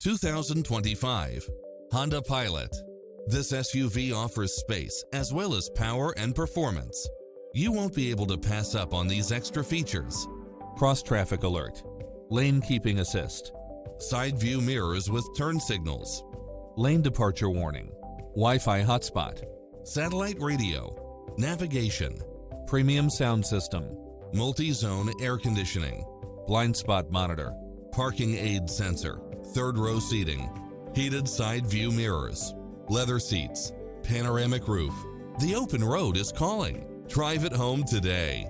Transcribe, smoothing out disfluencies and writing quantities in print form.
2025 Honda Pilot. This SUV offers space as well as power and performance. You won't be able to pass up on these extra features. Cross-traffic alert, lane keeping assist, side view mirrors with turn signals, lane departure warning, Wi-Fi hotspot, satellite radio, navigation, premium sound system, multi-zone air conditioning, blind spot monitor, parking aid sensor, third row seating, heated side view mirrors, leather seats, panoramic roof. The open road is calling. Drive it home today.